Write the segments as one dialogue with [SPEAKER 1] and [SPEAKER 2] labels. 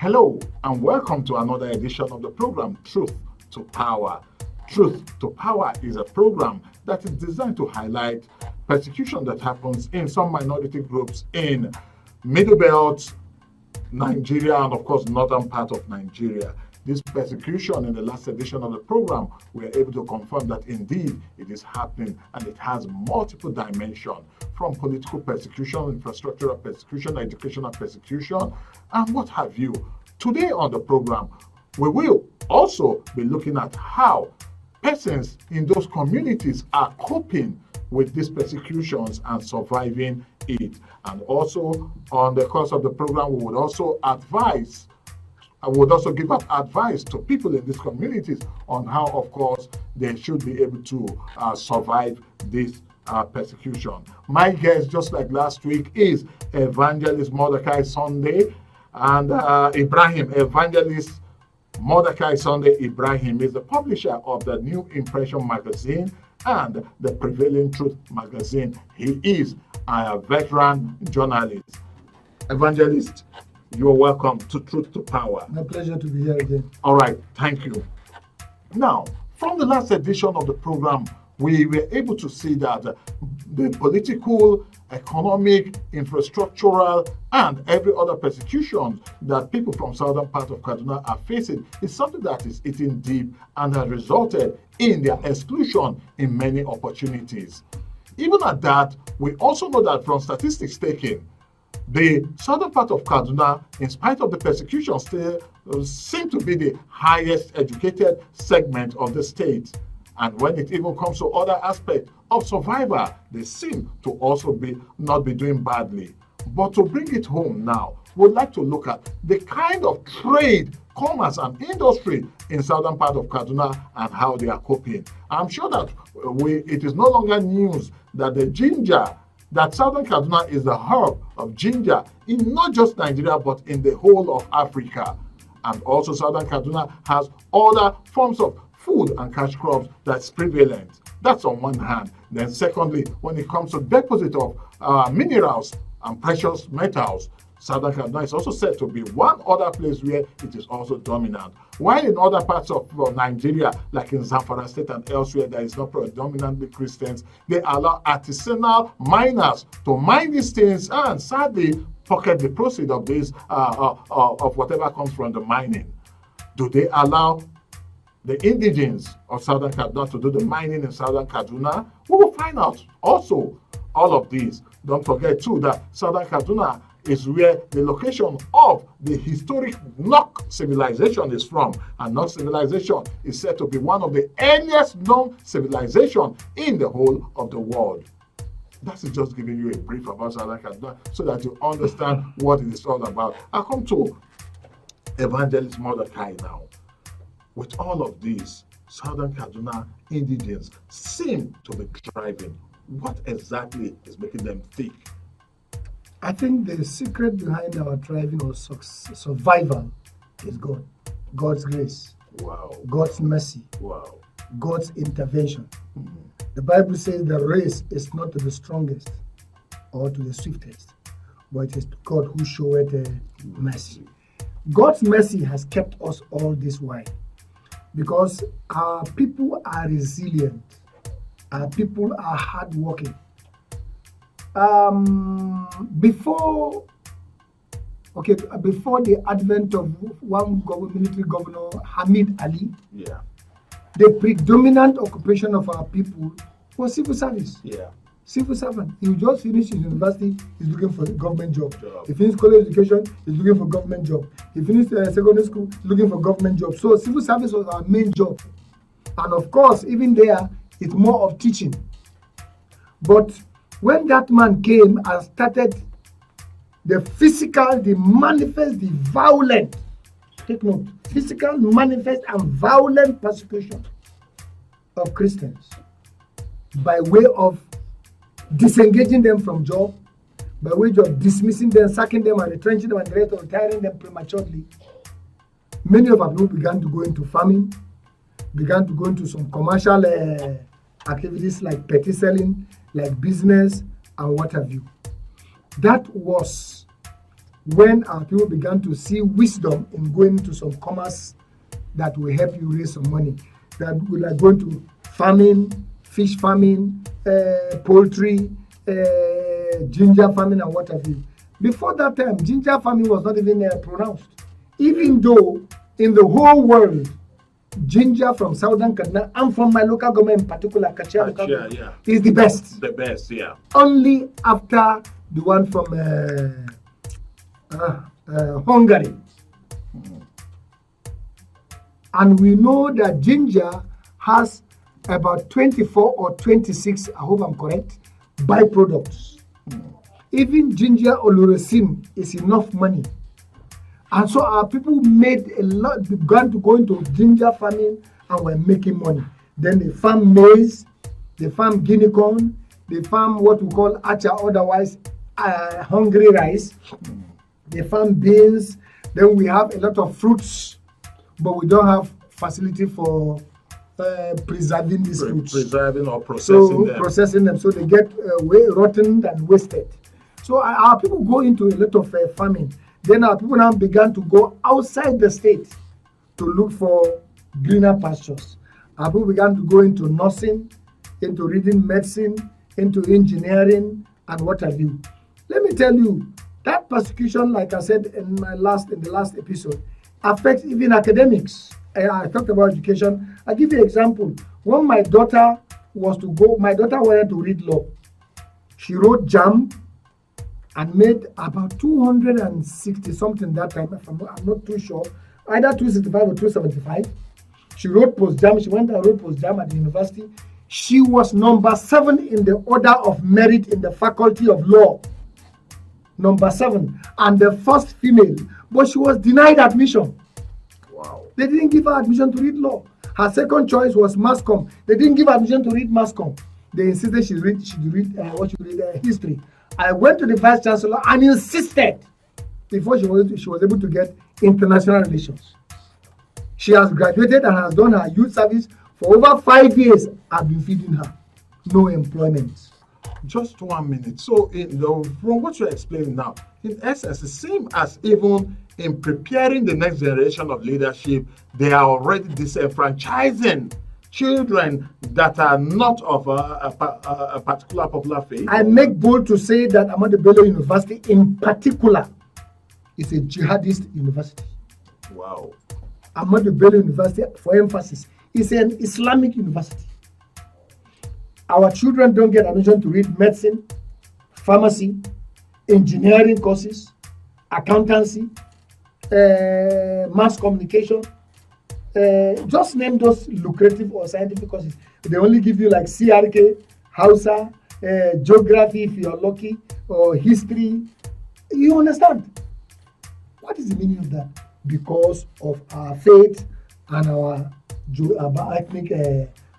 [SPEAKER 1] Hello and welcome to another edition of the program Truth to Power. Truth to Power is a program that is designed to highlight persecution that happens in some minority groups in Middle Belt, Nigeria, and of course northern part of Nigeria. This persecution in the last edition of the program, we are able to confirm that indeed it is happening and it has multiple dimensions, from political persecution, infrastructural persecution, educational persecution, and what have you. Today on the program, we will also be looking at how persons in those communities are coping with these persecutions and surviving it. And also on the course of the program, we would also give up advice to people in these communities on how, of course, they should be able to survive this persecution. My guest, just like last week, is Evangelist Mordecai Sunday and Ibrahim. Evangelist Mordecai Sunday Ibrahim is the publisher of the New Impression magazine and the Prevailing Truth magazine. He is a veteran journalist. Evangelist, you are welcome to Truth to Power.
[SPEAKER 2] My pleasure to be here again.
[SPEAKER 1] All right, thank you. Now, from the last edition of the program, we were able to see that the political, economic, infrastructural, and every other persecution that people from southern part of Kaduna are facing is something that is eating deep and has resulted in their exclusion in many opportunities. Even at that, we also know that from statistics taken, the southern part of Kaduna, in spite of the persecution, still seem to be the highest educated segment of the state. And when it even comes to other aspects of survival, they seem to also not be doing badly. But to bring it home now, we'd like to look at the kind of trade, commerce, and industry in southern part of Kaduna and how they are coping. I'm sure that it is no longer news that that southern Kaduna is the hub of ginger in not just Nigeria, but in the whole of Africa. And also southern Kaduna has other forms of food and cash crops that's prevalent. That's on one hand. Then secondly, when it comes to deposit of minerals and precious metals, southern Kaduna is also said to be one other place where it is also dominant. While in other parts of Nigeria, like in Zamfara State and elsewhere, that is not predominantly Christians, they allow artisanal miners to mine these things and sadly pocket the proceeds of this of whatever comes from the mining. Do they allow the indigenes of southern Kaduna to do the mining in southern Kaduna? We will find out also all of these. Don't forget too that southern Kaduna is where the location of the historic Nok civilization is from. And Nok civilization is said to be one of the earliest known civilizations in the whole of the world. That's just giving you a brief about southern Kaduna so that you understand what it is all about. I come to Evangelist Mordecai now. With all of these, southern Kaduna indigenes seem to be thriving. What exactly is making them thick?
[SPEAKER 2] I think the secret behind our thriving or survival is God. God's grace.
[SPEAKER 1] Wow.
[SPEAKER 2] God's mercy.
[SPEAKER 1] Wow.
[SPEAKER 2] God's intervention.
[SPEAKER 1] Mm-hmm.
[SPEAKER 2] The Bible says the race is not to the strongest or to the swiftest, but it is to God who showeth mercy. God's mercy has kept us all this while because our people are resilient. Our people are hardworking. Before the advent of one military governor, Hamid Ali, the predominant occupation of our people was civil service. Civil servant. He just finished his university, he's looking for a government job. He finished college education, he's looking for a government job. He finished secondary school, he's looking for a government job. So civil service was our main job. And of course, even there, it's more of teaching. But when that man came and started the physical, the manifest, the violent, take note, physical, manifest, and violent persecution of Christians by way of disengaging them from job, by way of dismissing them, sacking them, and retrenching them, and the rest of retiring them prematurely, many of our people began to go into farming, began to go into some commercial activities like petty selling, like business, and what have you. That was when our people began to see wisdom in going into some commerce that will help you raise some money, that will like going to farming, fish farming, poultry, ginger farming, and what have you. Before that time, ginger farming was not even pronounced. Even though in the whole world, ginger from Southern Kaduna and from my local government in particular, Kachia, is the best.
[SPEAKER 1] The best, yeah.
[SPEAKER 2] Only after the one from Hungary. And we know that ginger has about 24 or 26, I hope I'm correct, byproducts. Even ginger oleosin is enough money. And so our people made a lot, began to go into ginger farming and were making money. Then they farm maize, they farm guinea corn, they farm what we call acha, otherwise hungry rice. They farm beans. Then we have a lot of fruits, but we don't have facility for preserving these fruits.
[SPEAKER 1] Preserving or processing them.
[SPEAKER 2] So they get rotten and wasted. So our people go into a lot of farming. Then our people now began to go outside the state to look for greener pastures. Our people began to go into nursing, into reading medicine, into engineering, and what have you. Let me tell you, that persecution, like I said in the last episode, affects even academics. I talked about education. I'll give you an example. When my daughter wanted to read law. She wrote JAM and made about 260 something that time. I'm not too sure. Either 265 or 275. She wrote post-JAM. She went and wrote post-JAM at the university. She was number 7 in the order of merit in the faculty of law. Number 7. And the first female. But she was denied admission.
[SPEAKER 1] Wow.
[SPEAKER 2] They didn't give her admission to read law. Her second choice was mass comm. They didn't give her admission to read mass comm. They insisted she read history. I went to the vice chancellor and insisted before she was able to get international relations. She has graduated and has done her youth service for over 5 years. I've been feeding her. No employment.
[SPEAKER 1] Just 1 minute. So, from what you're explaining now, in essence, it seems as even in preparing the next generation of leadership, they are already disenfranchising children that are not of a particular popular faith.
[SPEAKER 2] I make bold to say that Ahmadu Bello University in particular is a jihadist university.
[SPEAKER 1] Wow.
[SPEAKER 2] Ahmadu Bello University, for emphasis, is an Islamic university. Our children don't get admission to read medicine, pharmacy, engineering courses, accountancy, mass communication. Just name those lucrative or scientific courses. They only give you like CRK, Hausa, geography if you're lucky, or history. You understand? What is the meaning of that? Because of our faith and our ethnic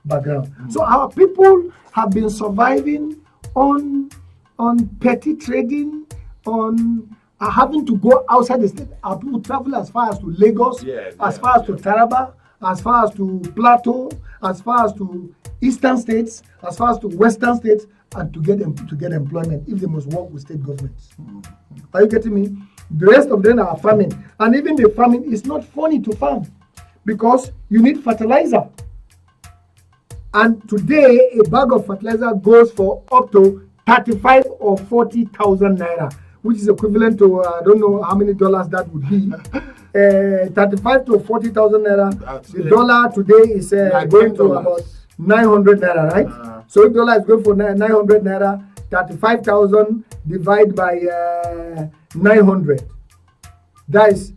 [SPEAKER 2] background. So our people have been surviving on petty trading, on having to go outside the state. Our people travel as far as to Lagos, as far as to Taraba, as far as to Plateau, as far as to eastern states, as far as to western states, and to get employment if they must work with state governments. Are you getting me? The rest of them are farming, and even the farming is not funny to farm because you need fertilizer. And today, a bag of fertilizer goes for up to 35 or 40,000 naira, which is equivalent to, I don't know how many dollars that would be. 35 to 40,000 naira. The dollar today is going to about 900 naira, right? So if dollar is going for 900 naira, 35,000 divided by 900. That is,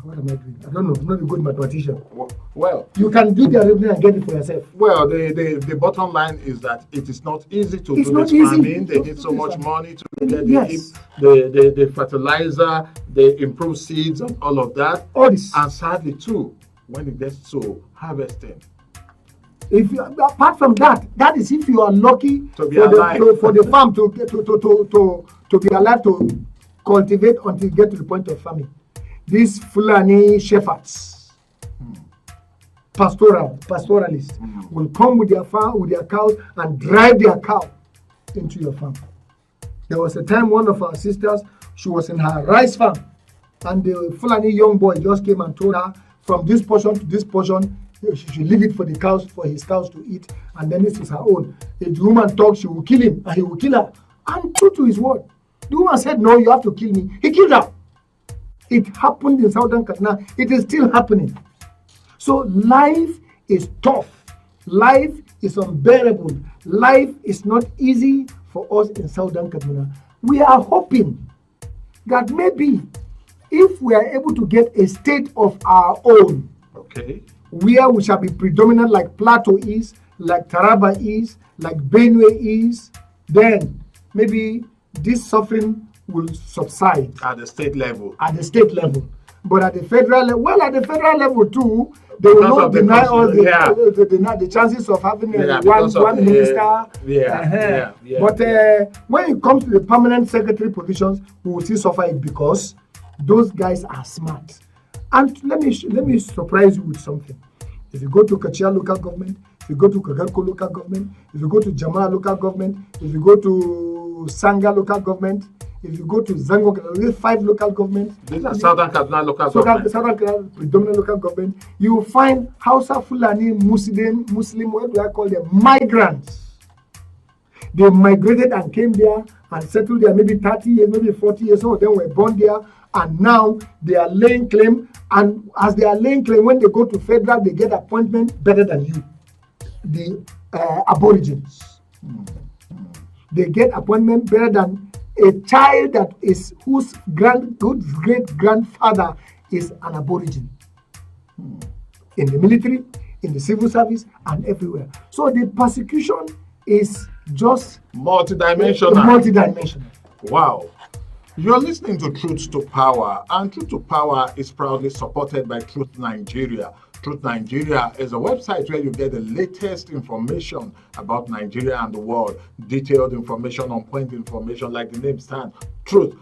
[SPEAKER 2] what am I doing? I don't know. I'm not a good mathematician.
[SPEAKER 1] Well,
[SPEAKER 2] you can do the arithmetic and get it for yourself.
[SPEAKER 1] Well, the bottom line is that it is not easy to do this farming. They need so much money to get the fertilizer, the improved seeds, and all of that.
[SPEAKER 2] All this.
[SPEAKER 1] And sadly, too, when it gets to harvesting.
[SPEAKER 2] If you, apart from that, that is if you are lucky
[SPEAKER 1] to be alive.
[SPEAKER 2] For the farm to be allowed to cultivate until you get to the point of farming. These Fulani shepherds, pastoralists, will come with their farm, with their cows, and drive their cow into your farm. There was a time one of our sisters, She was in her rice farm, and the Fulani young boy just came and told her, from this portion to this portion, she should leave it for the cows, for his cows to eat, and then this is her own. If the woman talks, she will kill him, and he will kill her. And true to his word, the woman said, "No, you have to kill me." He killed her. It happened in Southern Kaduna. It is still happening. So life is tough. Life is unbearable. Life is not easy for us in Southern Kaduna. We are hoping that maybe if we are able to get a state of our own,
[SPEAKER 1] okay,
[SPEAKER 2] where we shall be predominant like Plateau is, like Taraba is, like Benue is, then maybe this suffering will subside.
[SPEAKER 1] At the state level.
[SPEAKER 2] At the state level. But at the federal level, well, at the federal level too, they will not deny us the chances of having one minister. But when it comes to the permanent secretary positions, we will still suffer it because those guys are smart. And let me surprise you with something. If you go to Kachia local government, if you go to Kagarko local government, if you go to Jama local government, if you go to Sanga local government, if you go to Zango, there are 5 local governments.
[SPEAKER 1] These are Southern Kaduna local government.
[SPEAKER 2] Southern Kaduna predominant local government. You will find Hausa, Fulani, Muslim, what do I call them? Migrants. They migrated and came there and settled there maybe 30 years, maybe 40 years. Some of them were born there. And now they are laying claim. And as they are laying claim, when they go to federal, they get appointment better than you. The aborigines. They get appointment better than a child that is whose great grandfather is an aborigine. In the military, in the civil service, and everywhere. So the persecution is just multidimensional.
[SPEAKER 1] Wow. You're listening to Truth to Power, and Truth to Power is proudly supported by Truth Nigeria. Truth Nigeria is a website where you get the latest information about Nigeria and the world, detailed information, on-point information, like the name stands, Truth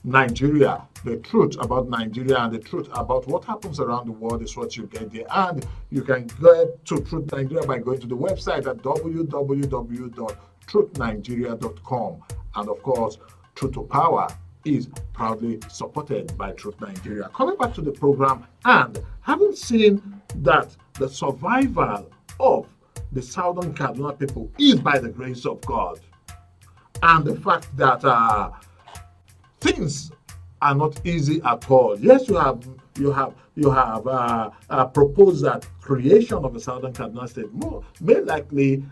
[SPEAKER 1] Nigeria. The truth about Nigeria and the truth about what happens around the world is what you get there. And you can get to Truth Nigeria by going to the website at www.truthnigeria.com. And of course, Truth to Power is proudly supported by Truth Nigeria. Coming back to the program, and having seen that the survival of the Southern Kaduna people is by the grace of God, and the fact that things are not easy at all. Yes, you have proposed that creation of the Southern Kaduna state may likely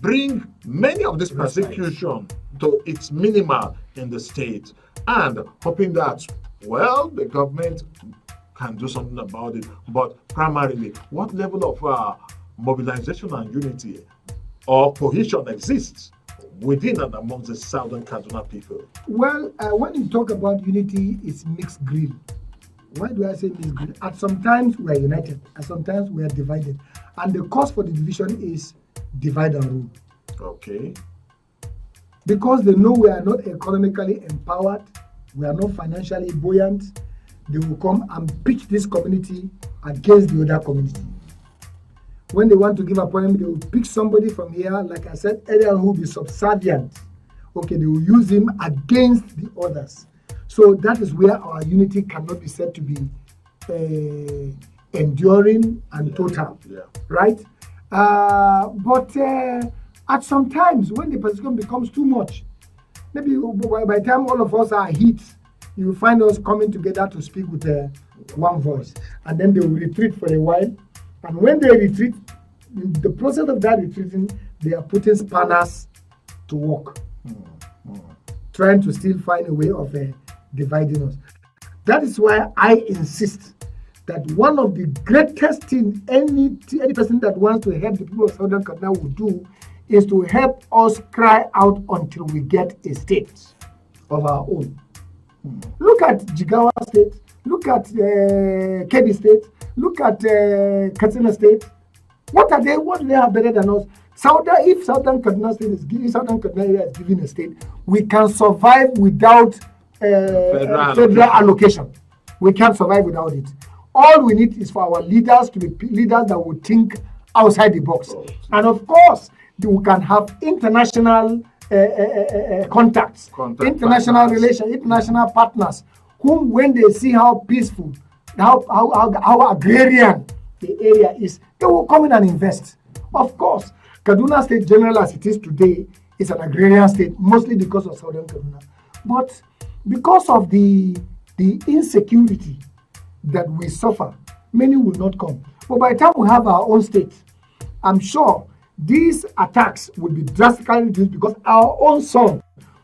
[SPEAKER 1] bring many of this persecution to its minimal in the state, and hoping that, well, the government can do something about it. But primarily, what level of mobilization and unity or cohesion exists within and amongst the Southern Kaduna people?
[SPEAKER 2] Well, when you talk about unity, it's mixed grill. Why do I say mixed grill? At sometimes we are united, at sometimes we are divided. And the cause for the division is divide and rule.
[SPEAKER 1] Okay.
[SPEAKER 2] Because they know we are not economically empowered, we are not financially buoyant, they will come and pitch this community against the other community. When they want to give appointment, they will pick somebody from here, like I said earlier, who will be subservient. Okay, they will use him against the others. So that is where our unity cannot be said to be enduring and total, right? But at some times, when the persecution becomes too much, maybe by the time all of us are hit, you will find us coming together to speak with one voice. And then they will retreat for a while. And when they retreat, in the process of that retreating, they are putting spanners to work, trying to still find a way of dividing us. That is why I insist that one of the greatest things any person that wants to help the people of Southern Kaduna will do is to help us cry out until we get a state of our own. Look at Jigawa State, look at Kebbi State, look at Katsina State. What do they have better than us? If Southern Kaduna area is given a state, we can survive without federal allocation. We can't survive without it. All we need is for our leaders to be leaders that will think outside the box. And of course, we can have international contacts, international relations, international partners, whom when they see how peaceful, how agrarian the area is, they will come in and invest. Of course, Kaduna State, general as it is today, is an agrarian state, mostly because of Southern Kaduna. But because of the insecurity that we suffer, many will not come. But by the time we have our own state, I'm sure these attacks will be drastically reduced because our own son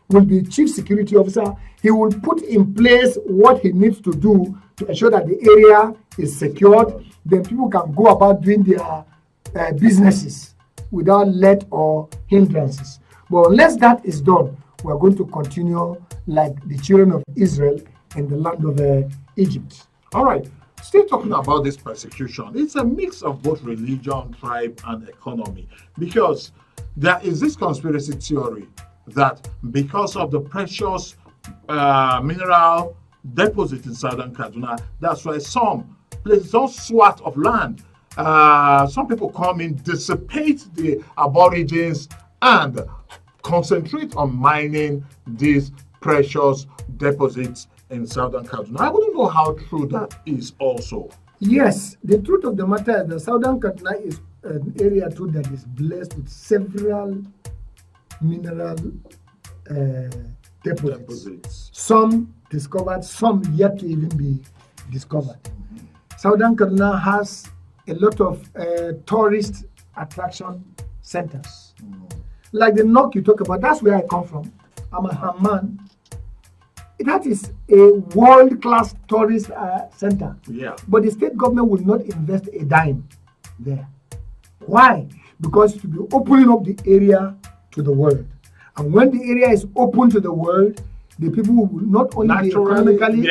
[SPEAKER 2] will be chief security officer. He will put in place what he needs to do to ensure that the area is secured. Then people can go about doing their businesses without let or hindrances. But unless that is done, we are going to continue like the children of Israel in the land of Egypt.
[SPEAKER 1] All right. Still talking about this persecution, it's a mix of both religion, tribe, and economy. Because there is this conspiracy theory that because of the precious mineral deposit in southern Kaduna, that's why some places, some swat of land, some people come in, dissipate the aborigines, and concentrate on mining these precious deposits in southern Kaduna. I wouldn't know how true that is also.
[SPEAKER 2] Yes, the truth of the matter is that southern Kaduna is an area too that is blessed with several mineral deposits. Some discovered, some yet to even be discovered. Southern Kaduna has a lot of tourist attraction centers. Like the Nok you talk about, that's where I come from. I'm a Hamman. That is a world-class tourist center.
[SPEAKER 1] Yeah.
[SPEAKER 2] But the state government will not invest a dime there. Why? Because it will be opening up the area to the world. And when the area is open to the world, the people will not only be economically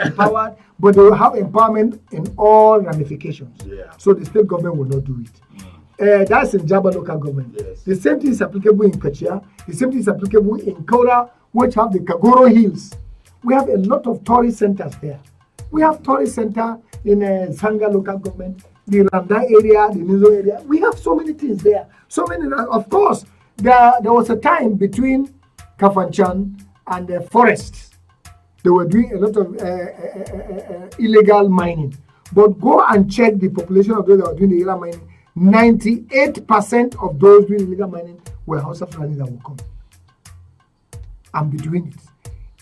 [SPEAKER 2] empowered, but they will have empowerment in all ramifications.
[SPEAKER 1] Yeah.
[SPEAKER 2] So the state government will not do it. That's in Jaba local government.
[SPEAKER 1] Yes.
[SPEAKER 2] The same thing is applicable in Kachia. The same thing is applicable in Kaura, which have the Kagoro Hills. We have a lot of tourist centers there. We have tourist center in Sanga local government, the Randa area, the Nizo area. We have so many things there. So many. Of course, there was a time between Kafanchan and the forests. They were doing a lot of illegal mining. But go and check the population of those that were doing the illegal mining. 98% of those doing illegal mining were Hausa Fulani that will come and be doing it.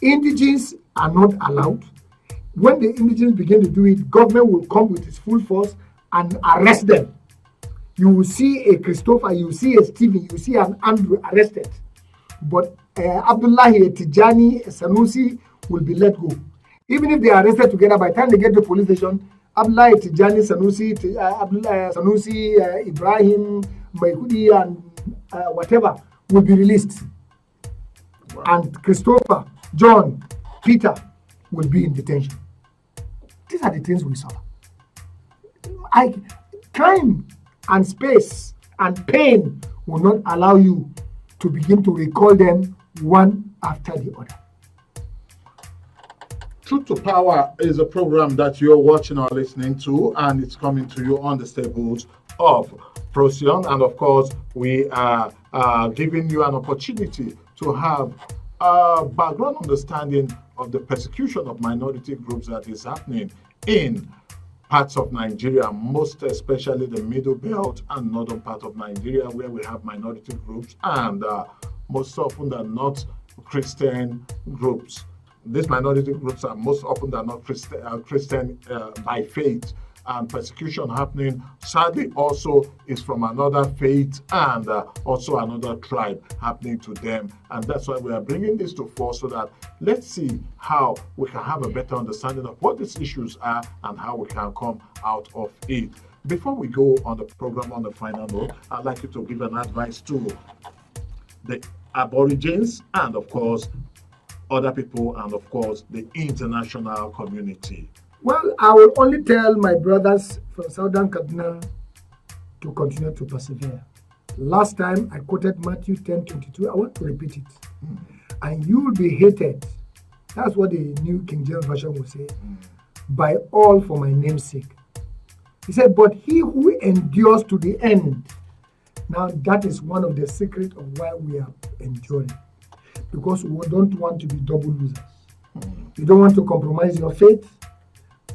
[SPEAKER 2] Indigens are not allowed. When the indigens begin to do it, government will come with its full force and arrest them. You will see a Christopher, you will see a Stephen, you will see an Andrew arrested. But Abdullahi, Tijani, Sanusi will be let go. Even if they are arrested together, by the time they get to the police station, Abdullahi, Tijani, Sanusi, Ibrahim, Maikudi, and whatever will be released. Wow. And Christopher, John, Peter will be in detention. These are the things we suffer. Time and space and pain will not allow you to begin to recall them one after the other.
[SPEAKER 1] Truth to Power is a program that you're watching or listening to, and it's coming to you on the stables of Procyon. And of course, we are giving you an opportunity to have a background understanding of the persecution of minority groups that is happening in parts of Nigeria, most especially the middle belt and northern part of Nigeria, where we have minority groups and most often than not Christian groups. These minority groups are most often than not Christian by faith, and persecution happening sadly also is from another faith and also another tribe happening to them. And that's why we are bringing this to force, so that let's see how we can have a better understanding of what these issues are and how we can come out of it. Before we go on the program on the final note, I'd like you to give an advice to the Aborigines and of course other people and of course the international community.
[SPEAKER 2] Well, I will only tell my brothers from Southern Kaduna to continue to persevere. Last time I quoted Matthew 10:22. I want to repeat it. And you will be hated. That's what the New King James Version will say. By all for my name's sake. He said, but he who endures to the end, Now that is one of the secrets of why we are enduring, because we don't want to be double losers. You don't want to compromise your faith,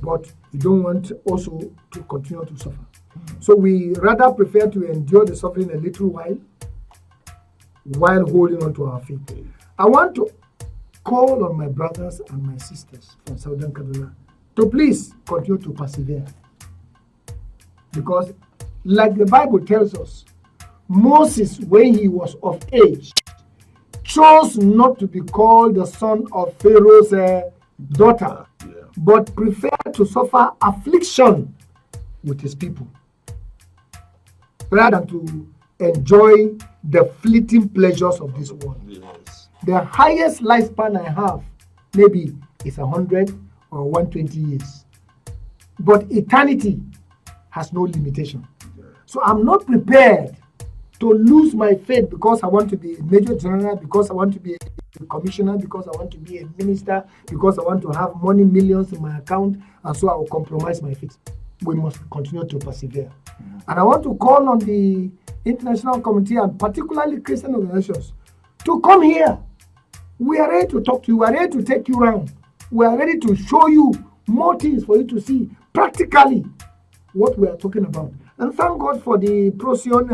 [SPEAKER 2] but you don't want also to continue to suffer. So we rather prefer to endure the suffering a little while holding on to our faith. I want to call on my brothers and my sisters from Southern Kaduna to please continue to persevere. Because like the Bible tells us, Moses, when he was of age, chose not to be called the son of Pharaoh's daughter, but preferred to suffer affliction with his people rather than to enjoy the fleeting pleasures of this world.
[SPEAKER 1] Yes.
[SPEAKER 2] The highest lifespan I have maybe is 100 or 120 years. But eternity has no limitation. So I'm not prepared to lose my faith because I want to be a major general, because I want to be a commissioner, because I want to be a minister, because I want to have money, millions in my account, and so I will compromise my faith. We must continue to persevere. And I want to call on the international community and particularly Christian organizations to come here. We are ready to talk to you. We are ready to take you around. We are ready to show you more things for you to see practically what we are talking about. And thank God for the Procyon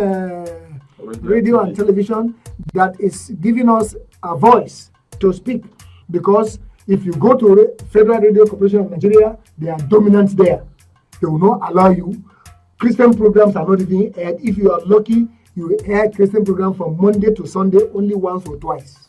[SPEAKER 2] radio and television that is giving us a voice to speak. Because if you go to Federal Radio Corporation of Nigeria, they are dominant there. They will not allow you. Christian programs are not even aired. If you are lucky, you will air Christian program from Monday to Sunday only once or twice.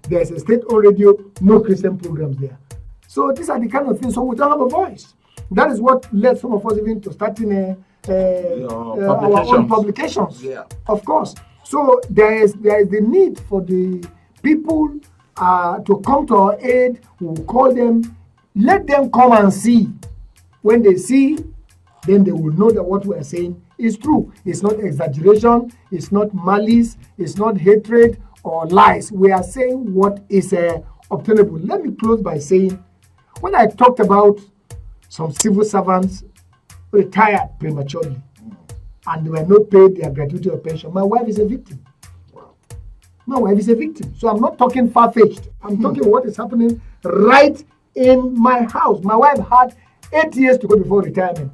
[SPEAKER 2] There is a state-owned radio, no Christian programs there. So these are the kind of things. So we don't have a voice. That is what led some of us even to starting our own publications.
[SPEAKER 1] Yeah.
[SPEAKER 2] Of course. So there is the need for the people to come to our aid. We will call them. Let them come and see. When they see, then they will know that what we are saying is true. It's not exaggeration. It's not malice. It's not hatred or lies. We are saying what is obtainable. Let me close by saying, when I talked about some civil servants retired prematurely and they were not paid their gratuity or pension, my wife is a victim. My wife is a victim. So I'm not talking far-fetched. I'm talking what is happening right in my house. My wife had 8 years to go before retirement,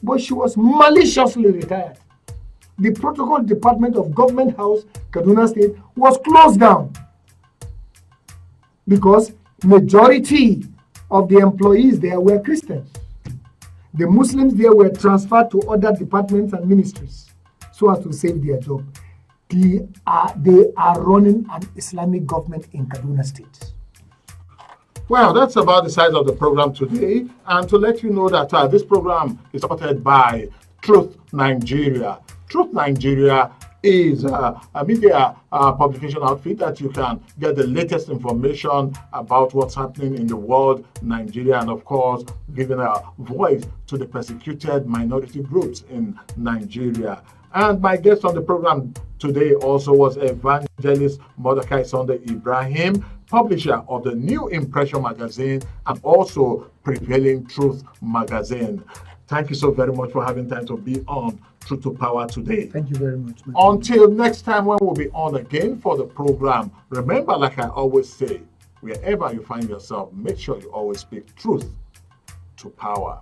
[SPEAKER 2] but she was maliciously retired. The protocol department of Government House, Kaduna State, was closed down because majority of the employees there were Christians. The Muslims there were transferred to other departments and ministries so as to save their job. They are running an Islamic government in Kaduna State.
[SPEAKER 1] Well, that's about the size of the program today. And to let you know that this program is supported by Truth Nigeria. Truth Nigeria is a media publication outfit that you can get the latest information about what's happening in the world, Nigeria, and of course, giving a voice to the persecuted minority groups in Nigeria. And my guest on the program today also was Evangelist Mordecai Sunday Ibrahim, publisher of the New Impression magazine and also Prevailing Truth magazine. Thank you so very much for having time to be on Truth to Power today.
[SPEAKER 2] Thank you very much.
[SPEAKER 1] Until next time when we'll be on again for the program, remember, like I always say, wherever you find yourself, make sure you always speak truth to power.